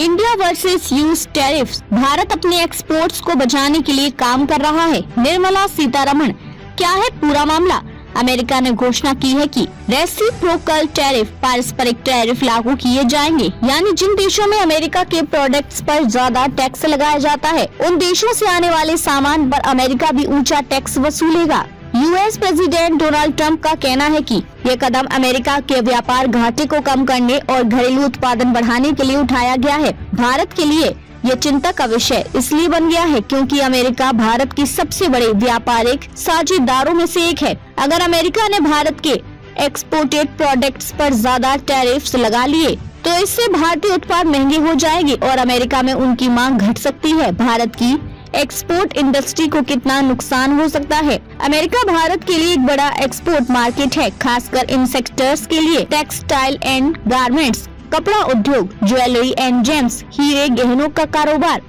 India versus US tariffs, Bharat अपने exports को बचाने के लिए काम कर रहा है। निर्मला सीतारमण, क्या है पूरा मामला? अमेरिका ने घोषणा की है कि रेसिप्रोकल टैरिफ, पारस्परिक टैरिफ लागू किए जाएंगे, यानी जिन देशों में अमेरिका के प्रोडक्ट्स पर ज्यादा टैक्स लगाया जाता है, उन देशों से आने वाले सामान पर अमेरिका भी ऊंचा टैक्स वसूलेगा। यूएस प्रेसिडेंट डोनाल्ड ट्रंप का कहना है कि ये कदम अमेरिका के व्यापार घाटे को कम करने और घरेलू उत्पादन बढ़ाने के लिए उठाया गया है। भारत के लिए ये चिंता का विषय इसलिए बन गया है क्योंकि अमेरिका भारत की सबसे बड़े व्यापारिक साझेदारों में से एक है। अगर अमेरिका ने भारत के एक्सपोर्टेड प्रोडक्ट्स पर ज्यादा टैरिफ्स लगा लिए तो इससे भारतीय उत्पाद महंगे हो जाएंगे और अमेरिका में उनकी मांग घट सकती है। भारत की एक्सपोर्ट इंडस्ट्री को कितना नुकसान हो सकता है? अमेरिका भारत के लिए एक बड़ा एक्सपोर्ट मार्केट है, खासकर इन सेक्टर्स के लिए टेक्सटाइल एंड गारमेंट्स, कपड़ा उद्योग, ज्वेलरी एंड जेम्स, हीरे गहनों का कारोबार,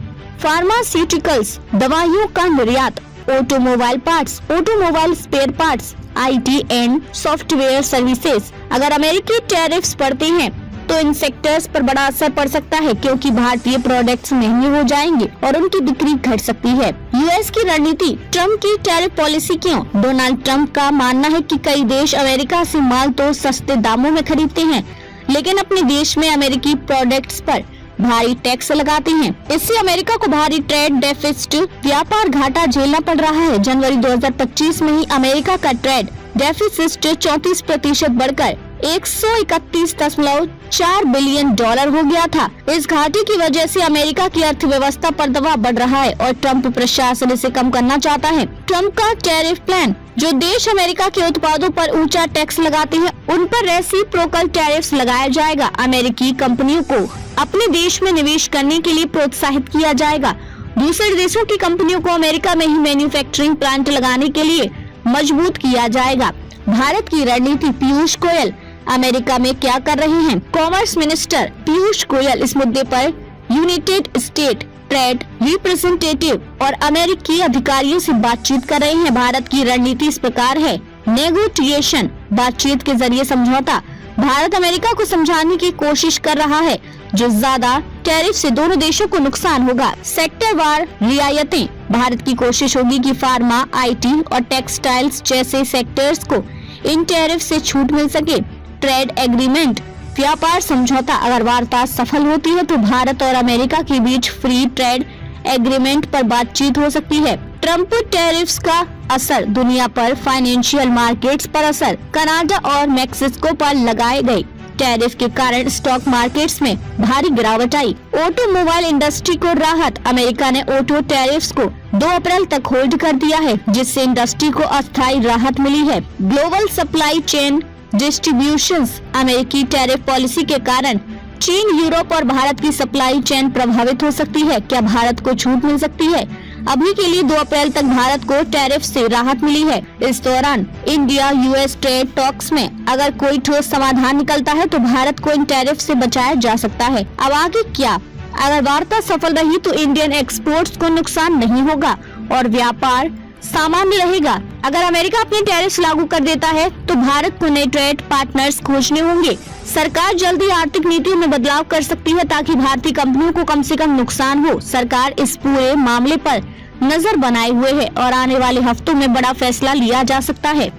फार्मास्यूटिकल्स, दवाइयों का निर्यात, automobile parts, automobile spare parts, IT and software services. अगर अमेरिकी टैरिफ्स बढ़ते हैं तो इन सेक्टर्स पर बड़ा असर पड़ सकता है क्योंकि भारतीय प्रोडक्ट्स महंगे हो जाएंगे और उनकी बिक्री घट सकती है। यूएस की रणनीति, ट्रम्प की टैरिफ पॉलिसी क्यों? डोनाल्ड ट्रम्प का मानना है कि कई देश अमेरिका से माल तो सस्ते दामों में खरीदते हैं, लेकिन अपने देश में अमेरिकी प्रोडक्ट्स पर भारी टैक्स लगाते हैं। इससे अमेरिका को भारी ट्रेड डेफिसिट, व्यापार घाटा झेलना पड़ रहा है। जनवरी 2025 में ही अमेरिका का ट्रेड डेफिसिट 34% बढ़कर 131.4 बिलियन डॉलर हो गया था। इस घाटे की वजह से अमेरिका की अर्थव्यवस्था पर दबाव बढ़ रहा है और ट्रम्प प्रशासन इसे कम करना चाहता है। ट्रम्प का टैरिफ प्लान, जो देश अमेरिका के उत्पादों पर ऊंचा टैक्स लगाते हैं उन पर रेसिप्रोकल टैरिफ्स लगाया जाएगा। अमेरिकी कंपनियों को अपने देश में निवेश करने के लिए प्रोत्साहित किया जाएगा। दूसरे देशों की कंपनियों को अमेरिका में ही मैन्युफैक्चरिंग प्लांट लगाने के लिए मजबूत किया जाएगा। भारत की रणनीति, पीयूष गोयल अमेरिका में क्या कर रहे हैं? कॉमर्स मिनिस्टर पीयूष गोयल इस मुद्दे पर यूनाइटेड स्टेट ट्रेड रिप्रेजेंटेटिव और अमेरिकी अधिकारियों से बातचीत कर रहे हैं। भारत की रणनीति इस प्रकार है: नेगोटिएशन, बातचीत के जरिए समझौता। भारत अमेरिका को समझाने की कोशिश कर रहा है जो ज्यादा टैरिफ से दोनों देशों को नुकसान होगा। सेक्टर वार रियायतें, भारत की कोशिश होगी कि फार्मा, आईटी और टेक्सटाइल्स जैसे सेक्टर्स को इन टैरिफ से छूट मिल सके। ट्रेड एग्रीमेंट, व्यापार समझौता, अगर वार्ता सफल होती है तो भारत और अमेरिका के बीच फ्री ट्रेड एग्रीमेंट पर बातचीत हो सकती है। ट्रम्प टैरिफ्स का असर, दुनिया पर फाइनेंशियल मार्केट्स पर असर, कनाडा और मेक्सिको पर लगाए गए टैरिफ के कारण स्टॉक मार्केट्स में भारी गिरावट आई। ऑटोमोबाइल इंडस्ट्री को राहत, अमेरिका ने ऑटो टैरिफ्स को 2 अप्रैल तक होल्ड कर दिया है, जिससे इंडस्ट्री को अस्थायी राहत मिली है। ग्लोबल सप्लाई चेन डिस्ट्रीब्यूशंस, अमेरिकी टैरिफ पॉलिसी के कारण चीन, यूरोप और भारत की सप्लाई चेन प्रभावित हो सकती है। क्या भारत को छूट मिल सकती है? अभी के लिए 2 अप्रैल तक भारत को टैरिफ से राहत मिली है। इस दौरान इंडिया यूएस ट्रेड टॉक्स में अगर कोई ठोस समाधान निकलता है तो भारत को इन टैरिफ से बचाया जा सकता है। अब आगे क्या? अगर वार्ता सफल रही तो इंडियन एक्सपोर्ट्स को नुकसान नहीं होगा और व्यापार सामान्य रहेगा। अगर अमेरिका अपने टैरिफ लागू कर देता है तो भारत को नए ट्रेड पार्टनर्स खोजने होंगे। सरकार जल्दी आर्थिक नीतियों में बदलाव कर सकती है ताकि भारतीय कंपनियों को कम से कम नुकसान हो। सरकार इस पूरे मामले पर नजर बनाए हुए है और आने वाले हफ्तों में बड़ा फैसला लिया जा सकता है।